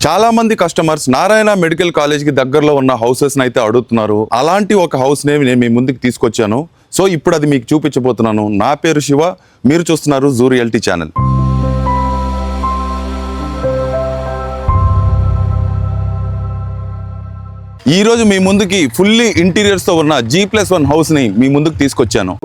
చాలా మంది customers Narayana medical college కి దగ్గరలో ఉన్న హౌసెస్ అయితే అడుగుతున్నారు. అలాంటి ఒక హౌస్ ని నేను మీ ముందుకు తీసుకొచ్చాను. సో ఇప్పుడు అది మీకు చూపించబోతున్నాను. నా పేరు శివ, మీరు చూస్తున్నారు జూ రియల్టీ ఛానల్. ఈ రోజు మీ ముందుకి ఫుల్లీ ఇంటీరియర్స్ తో ఉన్న G+1 హౌస్ ని మీ ముందుకు తీసుకొచ్చాను.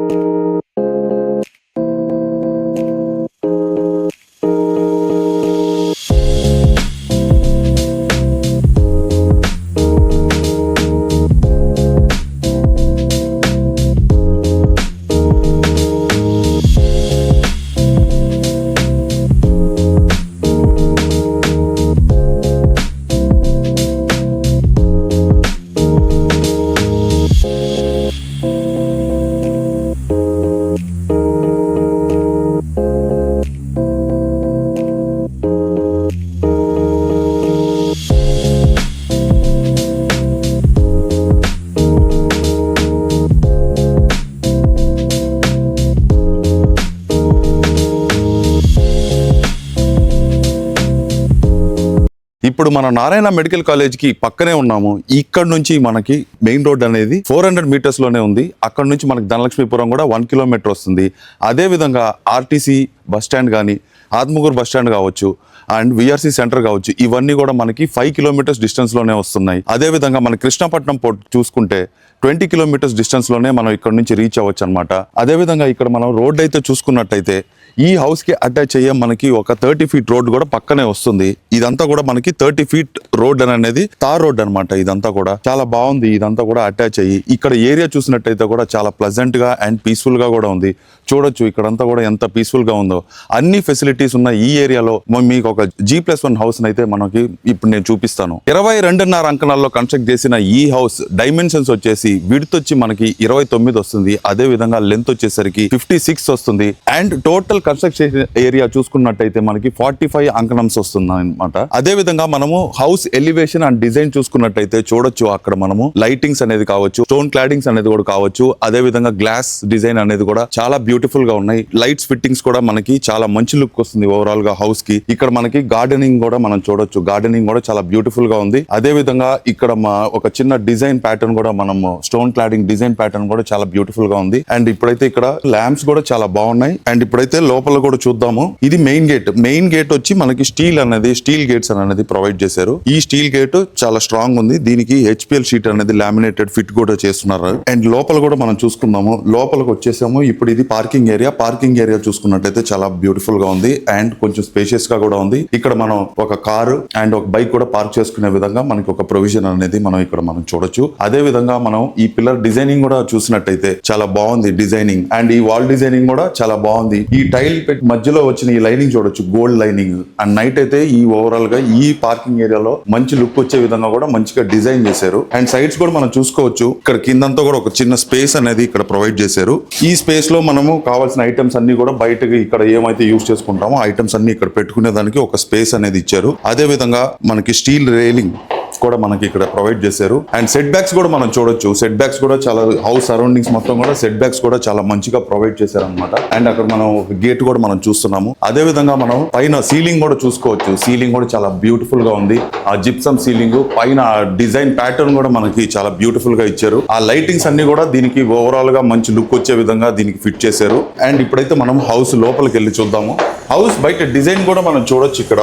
ఇప్పుడు మన నారాయణ మెడికల్ కాలేజ్ కి పక్కనే ఉన్నాము. ఇక్కడ నుంచి మనకి మెయిన్ రోడ్ అనేది 400 మీటర్స్ లోనే ఉంది. అక్కడ నుంచి మనకి ధనలక్ష్మీపురం కూడా 1 కిలోమీటర్ వస్తుంది. అదే విధంగా ఆర్టీసీ బస్ స్టాండ్ కానీ, ఆత్మకూరు బస్ స్టాండ్ కావచ్చు, అండ్ విఆర్సీ సెంటర్ కావచ్చు, ఇవన్నీ కూడా మనకి 5 కిలోమీటర్స్ డిస్టెన్స్ లోనే వస్తున్నాయి. అదే విధంగా మన కృష్ణపట్నం పోర్ట్ చూసుకుంటే 20 కిలోమీటర్స్ డిస్టెన్స్ లోనే మనం ఇక్కడ నుంచి రీచ్ అవ్వచ్చు అనమాట. అదే విధంగా ఇక్కడ మనం రోడ్ అయితే చూసుకున్నట్టయితే ఈ హౌస్ కి అటాచ్ అయ్యే మనకి ఒక 30 ఫీట్ రోడ్ కూడా పక్కనే వస్తుంది. ఇదంతా కూడా మనకి 30 ఫీట్ రోడ్ అనేది తార్ రోడ్ అనమాట. ఇదంతా కూడా చాలా బాగుంది. ఇదంతా కూడా అటాచ్ అయ్యి ఇక్కడ ఏరియా చూసినట్టయితే కూడా చాలా ప్లెజెంట్ గా అండ్ పీస్ఫుల్ గా కూడా ఉంది. చూడొచ్చు ఇక్కడంతా కూడా ఎంత పీస్ఫుల్ గా ఉందో. అన్ని ఫెసిలిటీస్ ఉన్న ఈ ఏరియాలో మీకు ఒక G+1 హౌస్ అయితే మనకి ఇప్పుడు నేను చూపిస్తాను. 22.5 అంకణాల్లో కన్స్ట్రక్ట్ చేసిన ఈ హౌస్ డైమెన్షన్స్ వచ్చేసి విడ్త్ వచ్చి మనకి 29 వస్తుంది. అదే విధంగా లెంత్ వచ్చేసరికి 56 వస్తుంది. అండ్ టోటల్ కన్స్ట్రక్షన్ ఏరియా చూసుకున్నట్టయితే మనకి 45 అంకణంస్ వస్తుంది అనమాట. అదే విధంగా మనము హౌస్ ఎలివేషన్ అండ్ డిజైన్ చూసుకున్నట్టయితే చూడొచ్చు అక్కడ మనము లైటింగ్స్ అనేది కావచ్చు, స్టోన్ క్లాడింగ్స్ అనేది కూడా కావచ్చు, అదే విధంగా గ్లాస్ డిజైన్ అనేది కూడా చాలా బ్యూటిఫుల్ గా ఉన్నాయి. లైట్స్ ఫిట్టింగ్స్ కూడా మనకి చాలా మంచి లుక్ వస్తుంది ఓవరాల్ గా హౌస్ కి. ఇక్కడ మనకి గార్డెనింగ్ కూడా మనం చూడొచ్చు. గార్డెనింగ్ కూడా చాలా బ్యూటిఫుల్ గా ఉంది. అదే విధంగా ఇక్కడ ఒక చిన్న డిజైన్ ప్యాటర్న్ కూడా మనము స్టోన్ క్లాడింగ్ డిజైన్ ప్యాటర్న్ కూడా చాలా బ్యూటిఫుల్ గా ఉంది. అండ్ ఇప్పుడైతే ఇక్కడ ల్యాంప్స్ కూడా చాలా బాగున్నాయి. అండ్ ఇప్పుడైతే లోపల కూడా చూద్దాము. ఇది మెయిన్ గేట్. మెయిన్ గేట్ వచ్చి మనకి స్టీల్ గేట్స్ అనేది ప్రొవైడ్ చేశారు. ఈ స్టీల్ గేట్ చాలా స్ట్రాంగ్ ఉంది. దీనికి HPL షీట్ అనేది లామినేటెడ్ ఫిట్ కూడా చేస్తున్నారు. అండ్ లోపల కూడా మనం చూసుకుందాము. లోపలికి వచ్చేసాము. ఇప్పుడు ఇది పార్కింగ్ ఏరియా. పార్కింగ్ ఏరియా చూసుకున్నట్టయితే చాలా బ్యూటిఫుల్ గా ఉంది అండ్ కొంచెం స్పేషియస్ గా కూడా ఉంది. ఇక్కడ మనం ఒక కారు అండ్ ఒక బైక్ కూడా పార్క్ చేసుకునే విధంగా మనకి ఒక ప్రొవిజన్ అనేది మనం చూడొచ్చు. అదే విధంగా మనం ఈ పిల్లర్ డిజైనింగ్ కూడా చూసినట్టయితే చాలా బాగుంది డిజైనింగ్. అండ్ ఈ వాల్ డిజైనింగ్ కూడా చాలా బాగుంది. ఈ టైల్ మధ్యలో వచ్చిన ఈ లైనింగ్ చూడొచ్చు, గోల్డ్ లైనింగ్. అండ్ నైట్ అయితే ఈ ఓవరాల్ గా ఈ పార్కింగ్ ఏరియాలో మంచి లుక్ వచ్చే విధంగా కూడా మంచిగా డిజైన్ చేశారు. అండ్ సైడ్స్ కూడా మనం చూసుకోవచ్చు. ఇక్కడ కిందంతా కూడా ఒక చిన్న స్పేస్ అనేది ఇక్కడ ప్రొవైడ్ చేశారు. ఈ స్పేస్ లో మనము కావాల్సిన ఐటమ్స్ అన్ని కూడా బయటకి ఇక్కడ ఏమైతే యూజ్ చేసుకుంటామో ఐటమ్స్ అన్ని ఇక్కడ పెట్టుకునే దానికి ఒక స్పేస్ అనేది ఇచ్చారు. అదే విధంగా మనకి స్టీల్ రేలింగ్ కూడా మనకి ఇక్కడ ప్రొవైడ్ చేశారు. అండ్ సెట్ బ్యాక్స్ కూడా మనం చూడొచ్చు. సెట్ బ్యాక్స్ కూడా చాలా హౌస్ సరౌండింగ్స్ మొత్తం కూడా సెట్ బ్యాక్స్ కూడా చాలా మంచిగా ప్రొవైడ్ చేశారు అనమాట. అండ్ అక్కడ మనం గేట్ కూడా మనం చూస్తున్నాము. అదే విధంగా మనం పైన సీలింగ్ కూడా చూసుకోవచ్చు. సీలింగ్ కూడా చాలా బ్యూటిఫుల్ గా ఉంది. ఆ జిప్సమ్ సీలింగ్ పైన డిజైన్ ప్యాటర్న్ కూడా మనకి చాలా బ్యూటిఫుల్ గా ఇచ్చారు. ఆ లైటింగ్స్ అన్ని కూడా దీనికి ఓవరాల్ గా మంచి లుక్ వచ్చే విధంగా దీనికి ఫిట్ చేశారు. అండ్ ఇప్పుడైతే మనం హౌస్ లోపలికి వెళ్ళి చూద్దాము. హౌస్ బయట డిజైన్ కూడా మనం చూడొచ్చు. ఇక్కడ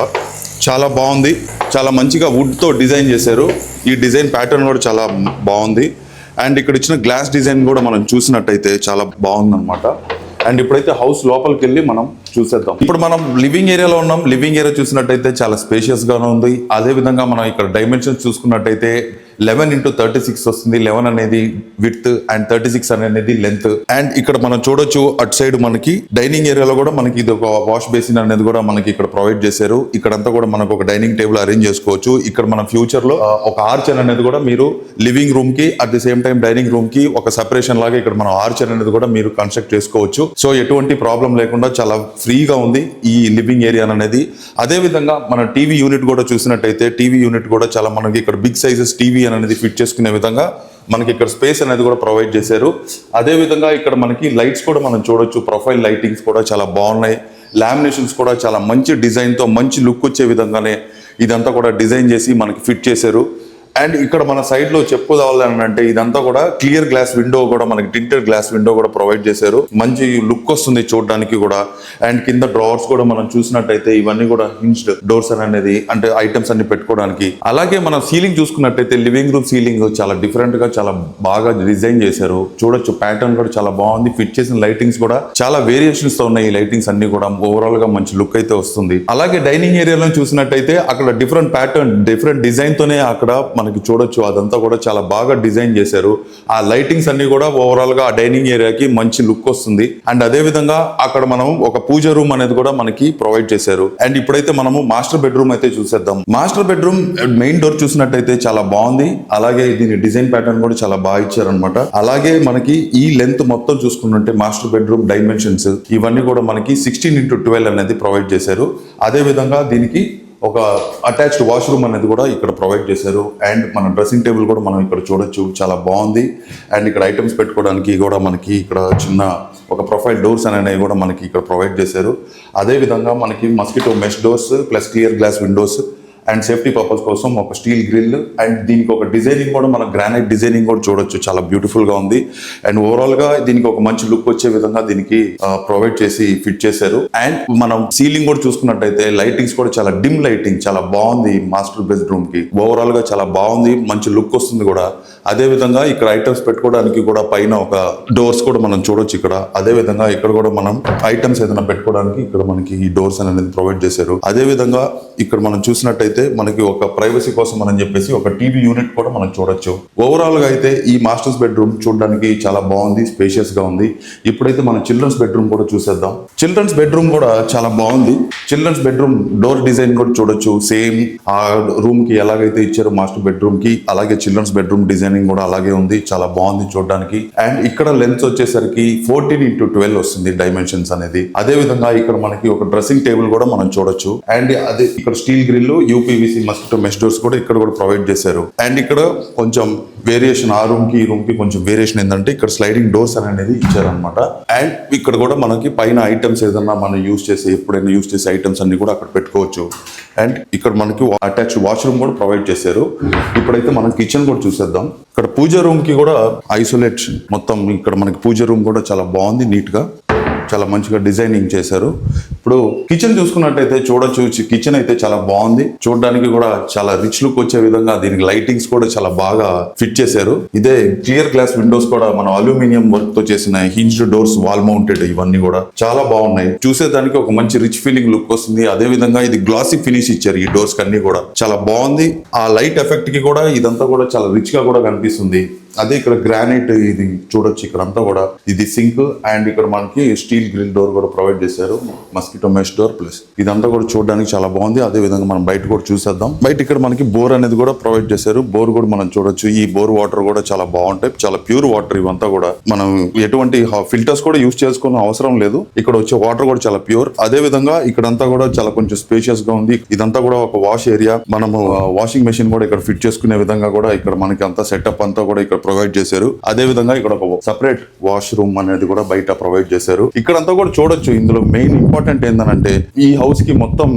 చాలా బాగుంది. చాలా మంచిగా వుడ్ తో డిజైన్ చేశారు. ఈ డిజైన్ ప్యాటర్న్ కూడా చాలా బాగుంది. అండ్ ఇక్కడ ఇచ్చిన గ్లాస్ డిజైన్ కూడా మనం చూసినట్టయితే చాలా బాగుంది అనమాట. అండ్ ఇప్పుడైతే హౌస్ లోపలికి వెళ్ళి మనం చూసేద్దాం. ఇప్పుడు మనం లివింగ్ ఏరియాలో ఉన్నాం. లివింగ్ ఏరియా చూసినట్టయితే చాలా స్పేషియస్ గానే ఉంది. అదే విధంగా మనం ఇక్కడ డైమెన్షన్స్ చూసుకున్నట్టయితే 11x36 వస్తుంది. 11 అనేది విడ్త్ అండ్ 36 అనేది లెంత్. అండ్ ఇక్కడ మనం చూడొచ్చు అటు సైడ్ మనకి డైనింగ్ ఏరియాలో కూడా మనకి ఇది ఒక వాష్ బేసిన్ అనేది కూడా మనకి ఇక్కడ ప్రొవైడ్ చేశారు. ఇక్కడంతా కూడా మనకు ఒక డైనింగ్ టేబుల్ అరేంజ్ చేసుకోవచ్చు. ఇక్కడ మన ఫ్యూచర్ లో ఒక ఆర్చ్ అనేది కూడా మీరు లివింగ్ రూమ్ కి at the same time dining room కి ఒక సెపరేషన్ లాగా ఇక్కడ మనం ఆర్చ్ అనేది కూడా మీరు కన్స్ట్రక్ట్ చేసుకోవచ్చు. సో ఎటువంటి ప్రాబ్లం లేకుండా చాలా ఫ్రీగా ఉంది ఈ లివింగ్ ఏరియా అనేది. అదే విధంగా మన టీవీ యూనిట్ కూడా చూసినట్టయితే టీవీ యూనిట్ కూడా చాలా మనకి ఇక్కడ బిగ్ సైజెస్ టీవీ అనేది ఫిట్ చేసుకునే విధంగా మనకి ఇక్కడ స్పేస్ అనేది కూడా ప్రొవైడ్ చేశారు. అదే విధంగా ఇక్కడ మనకి లైట్స్ కూడా మనం చూడొచ్చు. ప్రొఫైల్ లైటింగ్స్ కూడా చాలా బాగున్నాయి. లామినేషన్స్ కూడా చాలా మంచి డిజైన్ తో మంచి లుక్ వచ్చే విధంగానే ఇదంతా కూడా డిజైన్ చేసి మనకి ఫిట్ చేశారు. అండ్ ఇక్కడ మన సైడ్ లో చెప్పుకోవాలి అంటే ఇదంతా కూడా క్లియర్ గ్లాస్ విండో కూడా మనకి టింటెడ్ గ్లాస్ విండో కూడా ప్రొవైడ్ చేశారు. మంచి లుక్ వస్తుంది చూడడానికి కూడా. అండ్ కింద డ్రావర్స్ కూడా మనం చూసినట్టయితే ఇవన్నీ కూడా హింజ్డ్ డోర్స్ అనేది అంటే ఐటమ్స్ అన్ని పెట్టుకోవడానికి. అలాగే మనం సీలింగ్ చూసుకున్నట్టయితే లివింగ్ రూమ్ సీలింగ్ చాలా డిఫరెంట్ గా చాలా బాగా డిజైన్ చేశారు. చూడొచ్చు ప్యాటర్న్ కూడా చాలా బాగుంది. ఫిట్ చేసిన లైటింగ్స్ కూడా చాలా వేరియేషన్స్ తో ఉన్నాయి. ఈ లైటింగ్స్ అన్ని కూడా ఓవరాల్ గా మంచి లుక్ అయితే వస్తుంది. అలాగే డైనింగ్ ఏరియాలో చూసినట్టయితే అక్కడ డిఫరెంట్ ప్యాటర్న్ డిఫరెంట్ డిజైన్ తోనే అక్కడ మనకి చూడొచ్చు. అదంతా కూడా చాలా బాగా డిజైన్ చేశారు. ఆ లైటింగ్స్ అన్ని కూడా ఓవరాల్ గా ఆ డైనింగ్ ఏరియాకి మంచి లుక్ వస్తుంది. అండ్ అదే విధంగా అక్కడ మనం ఒక పూజ రూమ్ అనేది కూడా మనకి ప్రొవైడ్ చేశారు. అండ్ ఇప్పుడైతే మనము మాస్టర్ బెడ్రూమ్ అయితే చూసేద్దాం. మాస్టర్ బెడ్రూమ్ మెయిన్ డోర్ చూసినట్టయితే చాలా బాగుంది. అలాగే దీని డిజైన్ ప్యాటర్న్ కూడా చాలా బాగా ఇచ్చారనమాట. అలాగే మనకి ఈ లెంత్ మొత్తం చూసుకున్నట్టే మాస్టర్ బెడ్రూమ్ డైమెన్షన్స్ ఇవన్నీ కూడా మనకి 16x12 అనేది ప్రొవైడ్ చేశారు. అదే విధంగా దీనికి ఒక అటాచ్డ్ వాష్రూమ్ అనేది కూడా ఇక్కడ ప్రొవైడ్ చేశారు. అండ్ మన డ్రెస్సింగ్ టేబుల్ కూడా మనం ఇక్కడ చూడొచ్చు, చాలా బాగుంది. అండ్ ఇక్కడ ఐటమ్స్ పెట్టుకోవడానికి కూడా మనకి ఇక్కడ చిన్న ఒక ప్రొఫైల్ డోర్స్ అనేవి కూడా మనకి ఇక్కడ ప్రొవైడ్ చేశారు. అదే విధంగా మనకి mosquito mesh doors plus clear glass Windows and safety purpose కోసం ఒక స్టీల్ గ్రిల్. అండ్ దీనికి ఒక డిజైనింగ్ కూడా మన గ్రానైట్ డిజైనింగ్ కూడా చూడొచ్చు, చాలా బ్యూటిఫుల్ గా ఉంది. అండ్ ఓవరాల్ గా దీనికి ఒక మంచి లుక్ వచ్చే విధంగా దీనికి ప్రొవైడ్ చేసి ఫిట్ చేశారు. అండ్ మనం సీలింగ్ కూడా చూసుకున్నట్టయితే లైటింగ్స్ కూడా చాలా డిమ్ లైటింగ్ చాలా బాగుంది. మాస్టర్ బెడ్రూమ్ కి ఓవరాల్ గా చాలా బాగుంది, మంచి లుక్ వస్తుంది కూడా. అదే విధంగా ఇక్కడ ఐటమ్స్ పెట్టుకోవడానికి కూడా పైన ఒక డోర్స్ కూడా మనం చూడొచ్చు ఇక్కడ. అదే విధంగా ఇక్కడ కూడా మనం ఐటమ్స్ ఏదైనా పెట్టుకోవడానికి ఇక్కడ మనకి ఈ డోర్స్ అనేది ప్రొవైడ్ చేశారు. అదే విధంగా ఇక్కడ మనం చూసినట్టయితే మనకి ఒక ప్రైవసీ కోసం అని చెప్పేసి ఒక టీవీ యూనిట్ కూడా మనం చూడొచ్చు. ఓవరాల్ గా అయితే ఈ మాస్టర్స్ బెడ్రూమ్ చూడడానికి చాలా బాగుంది, స్పేషియస్ గా ఉంది. ఇప్పుడైతే మనం చిల్డ్రన్స్ బెడ్రూమ్ కూడా చూసేద్దాం. చిల్డ్రన్స్ బెడ్రూమ్ కూడా చాలా బాగుంది. చిల్డ్రన్స్ బెడ్రూమ్ డోర్ డిజైన్ కూడా చూడొచ్చు. సేమ్ ఆ రూమ్ కి ఎలాగైతే ఇచ్చారో మాస్టర్ బెడ్రూమ్ కి అలాగే చిల్డ్రన్స్ బెడ్రూమ్ డిజైనింగ్ కూడా అలాగే ఉంది, చాలా బాగుంది చూడడానికి. అండ్ ఇక్కడ లెంత్ వచ్చేసరికి 14x12 వస్తుంది డైమెన్షన్స్ అనేది. అదే విధంగా ఇక్కడ మనకి ఒక డ్రెస్సింగ్ టేబుల్ కూడా మనం చూడొచ్చు. అండ్ అదే ఇక్కడ steel grill UPVC mosquito mesh doors కూడా ఇక్కడ కూడా ప్రొవైడ్ చేశారు. అండ్ ఇక్కడ కొంచెం వేరియేషన్ ఆ రూమ్ కి ఈ రూమ్ కి కొంచెం వేరియేషన్ ఏంటంటే ఇక్కడ స్లైడింగ్ డోర్స్ అనేది ఇచ్చారనమాట. అండ్ ఇక్కడ కూడా మనకి పైన ఐటమ్స్ ఏదన్నా మనం యూజ్ చేసే ఎప్పుడైనా యూజ్ చేసే ఐటమ్స్ అన్ని కూడా అక్కడ పెట్టుకోవచ్చు. అండ్ ఇక్కడ మనకి అటాచ్డ్ వాష్రూమ్ కూడా ప్రొవైడ్ చేశారు. ఇప్పుడైతే మనం కిచెన్ కూడా చూసేద్దాం. ఇక్కడ పూజ రూమ్ కి కూడా ఐసోలేషన్ మొత్తం ఇక్కడ మనకి పూజ రూమ్ కూడా చాలా బాగుంది, నీట్ గా చాలా మంచిగా డిజైనింగ్ చేశారు. ఇప్పుడు కిచెన్ చూసుకున్నట్టయితే చూడొచ్చు, కిచెన్ అయితే చాలా బాగుంది. చూడడానికి కూడా చాలా రిచ్ లుక్ వచ్చే విధంగా దీనికి లైటింగ్స్ కూడా చాలా బాగా ఫిట్ చేశారు. ఇదే క్లియర్ గ్లాస్ విండోస్ కూడా మనం అల్యూమినియం వర్క్ తో చేసిన హింజ్డ్ డోర్స్ వాల్ మౌంటెడ్ ఇవన్నీ కూడా చాలా బాగున్నాయి. చూసేదానికి ఒక మంచి రిచ్ ఫీలింగ్ లుక్ వస్తుంది. అదే విధంగా ఇది గ్లాసీ ఫినిష్ ఇచ్చారు ఈ డోర్స్ అన్ని కూడా, చాలా బాగుంది. ఆ లైట్ ఎఫెక్ట్ కి కూడా ఇదంతా కూడా చాలా రిచ్ గా కూడా కనిపిస్తుంది. అదే ఇక్కడ గ్రానైట్ ఇది చూడొచ్చు, ఇక్కడ అంతా కూడా ఇది సింక్. అండ్ ఇక్కడ మనకి స్టీల్ గ్రిల్ డోర్ కూడా ప్రొవైడ్ చేశారు, మస్కిటో మెష్ డోర్ ప్లస్ ఇదంతా కూడా చూడడానికి చాలా బాగుంది. అదే విధంగా మనం బయట కూడా చూసేద్దాం. బయట ఇక్కడ మనకి బోర్ అనేది కూడా ప్రొవైడ్ చేశారు. బోర్ కూడా మనం చూడొచ్చు. ఈ బోర్ వాటర్ కూడా చాలా బాగుంటాయి, చాలా ప్యూర్ వాటర్ ఇవంతా కూడా. మనం ఎటువంటి ఫిల్టర్స్ కూడా యూజ్ చేసుకునే అవసరం లేదు. ఇక్కడ వచ్చే వాటర్ కూడా చాలా ప్యూర్. అదే విధంగా ఇక్కడంతా కూడా చాలా కొంచెం స్పేషియస్ గా ఉంది. ఇదంతా కూడా ఒక వాష్ ఏరియా. మనము వాషింగ్ మెషిన్ కూడా ఇక్కడ ఫిట్ చేసుకునే విధంగా కూడా ఇక్కడ మనకి అంతా సెటప్ అంతా కూడా ఇక్కడ ప్రొవైడ్ చేశారు. అదే విధంగా ఇక్కడ ఒక సెపరేట్ వాష్ రూమ్ అనేది కూడా బయట ప్రొవైడ్ చేశారు. ఇక్కడంతా కూడా చూడొచ్చు. ఇందులో మెయిన్ ఇంపార్టెంట్ ఏంటంటే ఈ హౌస్ కి మొత్తం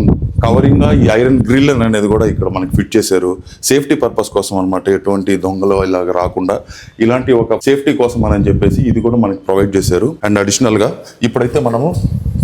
కవరింగ్ గా ఈ ఐరన్ గ్రిల్ అనేది కూడా ఇక్కడ మనకి ఫిట్ చేశారు. సేఫ్టీ పర్పస్ కోసం అనమాట, ఎటువంటి దొంగలు ఇలాగ రాకుండా ఇలాంటి ఒక సేఫ్టీ కోసం అని చెప్పేసి ఇది కూడా మనకి ప్రొవైడ్ చేశారు. అండ్ అడిషనల్ గా ఇప్పుడైతే మనము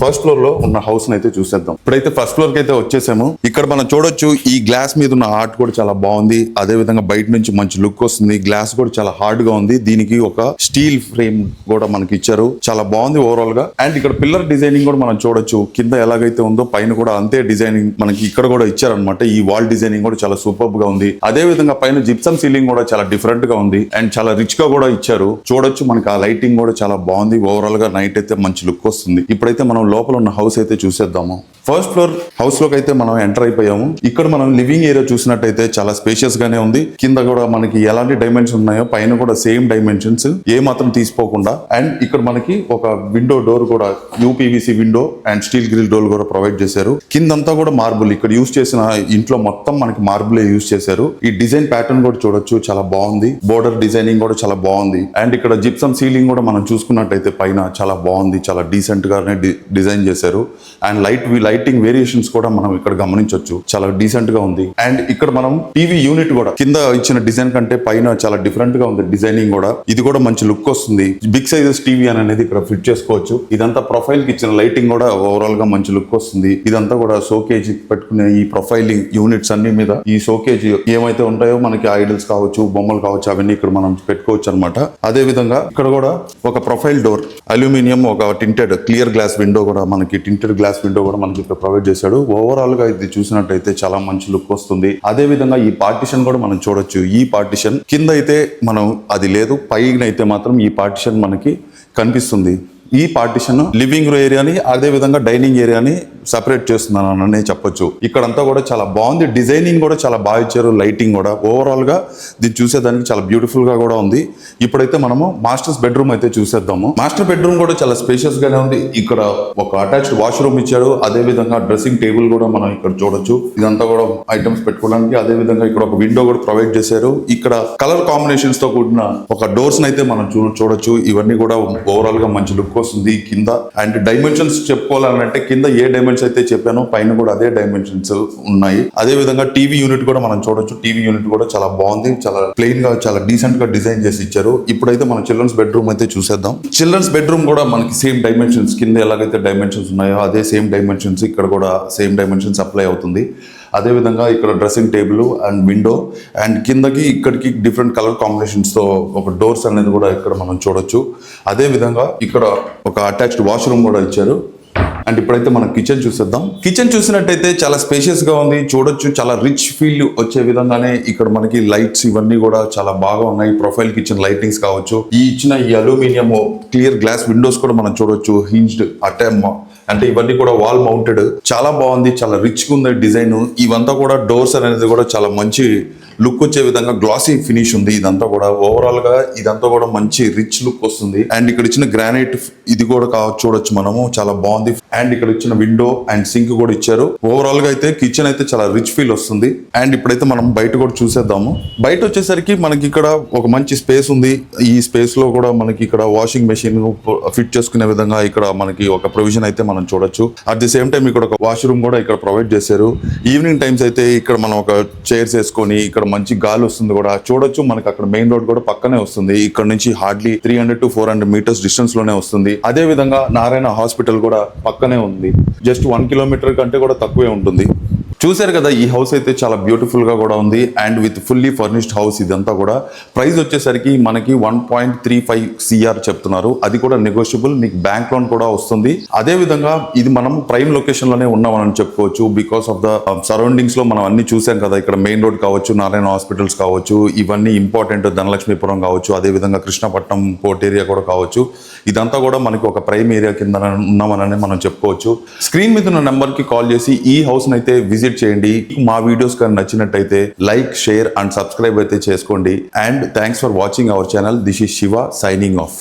ఫస్ట్ ఫ్లోర్ లో ఉన్న హౌస్ అయితే చూసేద్దాం. ఇప్పుడైతే ఫస్ట్ ఫ్లోర్ కి అయితే వచ్చేసాము. ఇక్కడ మనం చూడొచ్చు ఈ గ్లాస్ మీద ఉన్న ఆర్ట్ కూడా చాలా బాగుంది. అదే విధంగా బయట నుంచి మంచి లుక్ వస్తుంది. గ్లాస్ కూడా చాలా హార్డ్ గా ఉంది. దీనికి ఒక స్టీల్ ఫ్రేమ్ కూడా మనకి ఇచ్చారు, చాలా బాగుంది ఓవరాల్ గా. అండ్ ఇక్కడ పిల్లర్ డిజైనింగ్ కూడా మనం చూడొచ్చు. కింద ఎలాగైతే ఉందో పైన కూడా అంతే డిజైనింగ్ మనకి ఇక్కడ కూడా ఇచ్చారనమాట. ఈ వాల్ డిజైనింగ్ కూడా చాలా సూపర్ గా ఉంది. అదే విధంగా పైన జిప్సమ్ సీలింగ్ కూడా చాలా డిఫరెంట్ గా ఉంది అండ్ చాలా రిచ్ గా కూడా ఇచ్చారు. చూడొచ్చు మనకి ఆ లైటింగ్ కూడా చాలా బాగుంది. ఓవరాల్ గా నైట్ అయితే మంచి లుక్ వస్తుంది. ఇప్పుడైతే మనం లోపల ఉన్న హౌస్ అయితే చూసేద్దాము. ఫస్ట్ ఫ్లోర్ హౌస్ లోకి అయితే మనం ఎంటర్ అయిపోయాము. ఇక్కడ మనం లివింగ్ ఏరియా చూసినట్టయితే చాలా స్పేషియస్ గానే ఉంది. కింద కూడా మనకి ఎలాంటి డైమెన్షన్ ఉన్నాయో పైన కూడా సేమ్ డైమెన్షన్స్, ఏ మాత్రం తీసుకోకుండా. అండ్ ఇక్కడ మనకి ఒక విండో డోర్ కూడా UPVC window and steel grill door కూడా ప్రొవైడ్ చేశారు. కిందంతా కూడా మార్బుల్. ఇక్కడ యూజ్ చేసిన ఇంట్లో మొత్తం మనకి మార్బుల్ యూజ్ చేశారు. ఈ డిజైన్ ప్యాటర్న్ కూడా చూడొచ్చు, చాలా బాగుంది. బోర్డర్ డిజైనింగ్ కూడా చాలా బాగుంది. అండ్ ఇక్కడ జిప్సమ్ సీలింగ్ కూడా మనం చూసుకున్నట్టయితే పైన చాలా బాగుంది, చాలా డీసెంట్ గానే డిజైన్ చేశారు. అండ్ లైటింగ్ వేరియేషన్స్ కూడా మనం ఇక్కడ గమనించవచ్చు. చాలా డీసెంట్ గా ఉంది. అండ్ ఇక్కడ మనం టీవీ యూనిట్ కూడా కింద ఇచ్చిన డిజైన్ కంటే పైన చాలా డిఫరెంట్ గా ఉంది డిజైనింగ్ కూడా. ఇది కూడా మంచి లుక్ వస్తుంది. బిగ్ సైజెస్ టీవీ అనేది ఇక్కడ ఫిట్ చేసుకోవచ్చు. ఇదంతా ప్రొఫైల్ కి ఇచ్చిన లైటింగ్ కూడా ఓవరాల్ గా మంచి లుక్ వస్తుంది. ఇదంతా కూడా షోకేజ్ పెట్టుకునే ఈ ప్రొఫైలింగ్ యూనిట్స్ అన్ని మీద ఈ షోకేజ్ ఏమైతే ఉంటాయో మనకి ఐడల్స్ కావచ్చు, బొమ్మలు కావచ్చు, అవన్నీ ఇక్కడ మనం పెట్టుకోవచ్చు అనమాట. అదే విధంగా ఇక్కడ కూడా ఒక ప్రొఫైల్ డోర్, అల్యూమినియం, ఒక టింటెడ్ క్లియర్ గ్లాస్ విండో కూడా మనకి ఇక్కడ ప్రొవైడ్ చేశాడు. ఓవరాల్ గా ఇది చూసినట్టయితే చాలా మంచి లుక్ వస్తుంది. అదే విధంగా ఈ పార్టిషన్ కూడా మనం చూడొచ్చు. ఈ పార్టిషన్ కింద అయితే మనం అది లేదు, పైన అయితే మాత్రం ఈ పార్టిషన్ మనకి కనిపిస్తుంది. ఈ పార్టిషన్ లివింగ్ ఏరియాని అదే విధంగా డైనింగ్ ఏరియాని సపరేట్ చేస్తున్నానని చెప్పొచ్చు. ఇక్కడంతా కూడా చాలా బాగుంది. డిజైనింగ్ కూడా చాలా బాగా ఇచ్చారు. లైటింగ్ కూడా ఓవరాల్ గా దీన్ని చూసేదానికి చాలా బ్యూటిఫుల్ గా కూడా ఉంది. ఇప్పుడైతే మనము మాస్టర్స్ బెడ్రూమ్ అయితే చూసేద్దాము. మాస్టర్ బెడ్రూమ్ కూడా చాలా స్పేషియస్ గానే ఉంది. ఇక్కడ ఒక అటాచ్డ్ వాష్రూమ్ ఇచ్చాడు. అదే విధంగా డ్రెస్సింగ్ టేబుల్ కూడా మనం ఇక్కడ చూడొచ్చు. ఇదంతా కూడా ఐటమ్స్ పెట్టుకోవడానికి. అదే విధంగా ఇక్కడ ఒక విండో కూడా ప్రొవైడ్ చేశారు. ఇక్కడ కలర్ కాంబినేషన్స్ తో కూడిన ఒక డోర్స్ అయితే మనం చూడొచ్చు. ఇవన్నీ కూడా ఓవరాల్ గా మంచి లుక్ వస్తుంది. కింద అండ్ డైమెన్షన్స్ చెప్పుకోవాలంటే కింద ఏ డైమెన్షన్స్ అయితే చెప్పానో పైన కూడా అదే డైమెన్షన్స్ ఉన్నాయి. అదే విధంగా టీవీ యూనిట్ కూడా మనం చూడొచ్చు. టీవీ యూనిట్ కూడా చాలా బాగుంది. చాలా ప్లెయిన్ గా చాలా డీసెంట్ గా డిజైన్ చేసి ఇచ్చారు. ఇప్పుడైతే మనం చిల్డ్రన్స్ బెడ్రూమ్ అయితే చూసేద్దాం. చిల్డ్రన్స్ బెడ్రూమ్ కూడా మనకి సేమ్ డైమెన్షన్స్, కింద ఎలాగైతే డైమెన్షన్స్ ఉన్నాయో అదే సేమ్ డైమెన్షన్స్ ఇక్కడ కూడా సేమ్ డైమెన్షన్స్ అప్లై అవుతుంది. అదే విధంగా ఇక్కడ dressing table and window and కిందకి ఇక్కడికి డిఫరెంట్ కలర్ కాంబినేషన్స్ తో ఒక డోర్స్ అనేది కూడా ఇక్కడ మనం చూడొచ్చు. అదే విధంగా ఇక్కడ ఒక అటాచ్డ్ వాష్రూమ్ కూడా ఇచ్చారు. అండ్ ఇప్పుడైతే మనం కిచెన్ చూసేద్దాం. కిచెన్ చూసినట్టయితే చాలా స్పేషియస్ గా ఉంది. చూడొచ్చు, చాలా రిచ్ ఫీల్ వచ్చే విధంగానే ఇక్కడ మనకి లైట్స్ ఇవన్నీ కూడా చాలా బాగా ఉన్నాయి. ప్రొఫైల్ కిచెన్ లైటింగ్స్ కావచ్చు, ఈ ఇచ్చిన ఈ అల్యూమినియం క్లియర్ గ్లాస్ విండోస్ కూడా మనం చూడొచ్చు. హింజ్డ్ అంటే ఇవన్నీ కూడా వాల్ మౌంటెడ్, చాలా బాగుంది. చాలా రిచ్ గా ఉంది డిజైన్. ఇవంతా కూడా డోర్స్ అనేది కూడా చాలా మంచి లుక్ వచ్చే విధంగా గ్లాసీ ఫినిష్ ఉంది. ఇదంతా కూడా ఓవరాల్ గా ఇదంతా కూడా మంచి రిచ్ లుక్ వస్తుంది. అండ్ ఇక్కడ ఇచ్చిన గ్రానైట్ ఇది కూడా చూడొచ్చు మనము, చాలా బాగుంది. అండ్ ఇక్కడ ఇచ్చిన విండో అండ్ సింక్ కూడా ఇచ్చారు. ఓవరాల్ గా అయితే కిచెన్ అయితే చాలా రిచ్ ఫీల్ వస్తుంది. అండ్ ఇప్పుడైతే మనం బయట కూడా చూసేద్దాము. బయట వచ్చేసరికి మనకి ఇక్కడ ఒక మంచి స్పేస్ ఉంది. ఈ స్పేస్ లో కూడా మనకి ఇక్కడ వాషింగ్ మెషిన్ ఫిట్ చేసుకునే విధంగా ఇక్కడ మనకి ఒక ప్రొవిజన్ అయితే మనం చూడొచ్చు. అట్ ది సేమ్ టైం ఇక్కడ ఒక వాష్రూమ్ కూడా ఇక్కడ ప్రొవైడ్ చేశారు. ఈవినింగ్ టైమ్స్ అయితే ఇక్కడ మనం ఒక చైర్స్ వేసుకొని ఇక్కడ మంచి గాలి వస్తుంది కూడా చూడొచ్చు. మనకి అక్కడ మెయిన్ రోడ్ కూడా పక్కనే వస్తుంది. ఇక్కడ నుంచి హార్డ్లీ 300 to 400 మీటర్స్ డిస్టెన్స్ లోనే వస్తుంది. అదే విధంగా నారాయణ హాస్పిటల్ కూడా పక్కనే ఉంది. జస్ట్ 1 కిలోమీటర్ కంటే కూడా తక్కువే ఉంటుంది. చూశారు కదా, ఈ హౌస్ అయితే చాలా బ్యూటిఫుల్ గా కూడా ఉంది. And with fully furnished house. ఇదంతా కూడా ప్రైస్ వచ్చేసరికి మనకి 1.35 CR చెప్తున్నారు. అది కూడా నెగోషియబుల్, మీకు బ్యాంక్ లోన్ కూడా వస్తుంది. అదే విధంగా ఇది మనం ప్రైమ్ లొకేషన్ లోనే ఉన్నామని చెప్పుకోవచ్చు. బికాస్ ఆఫ్ ద సరౌండింగ్స్ లో మనం అన్ని చూసాం కదా. ఇక్కడ మెయిన్ రోడ్ కావచ్చు, నారాయణ హాస్పిటల్స్ కావచ్చు, ఇవన్నీ ఇంపార్టెంట్. ధనలక్ష్మీపురం కావచ్చు, అదే విధంగా కృష్ణపట్నం పోర్ట్ ఏరియా కూడా కావచ్చు. ఇదంతా కూడా మనకి ఒక ప్రైమ్ ఏరియా కింద ఉన్నామని మనం చెప్పుకోవచ్చు. స్క్రీన్ మీద ఉన్న నెంబర్ కి కాల్ చేసి ఈ హౌస్ అయితే విజిట్ చేయండి. మా వీడియోస్ కానీ నచ్చినట్టయితే లైక్, షేర్ అండ్ సబ్స్క్రైబ్ అయితే చేసుకోండి. And thanks for watching our channel. This is Shiva signing off.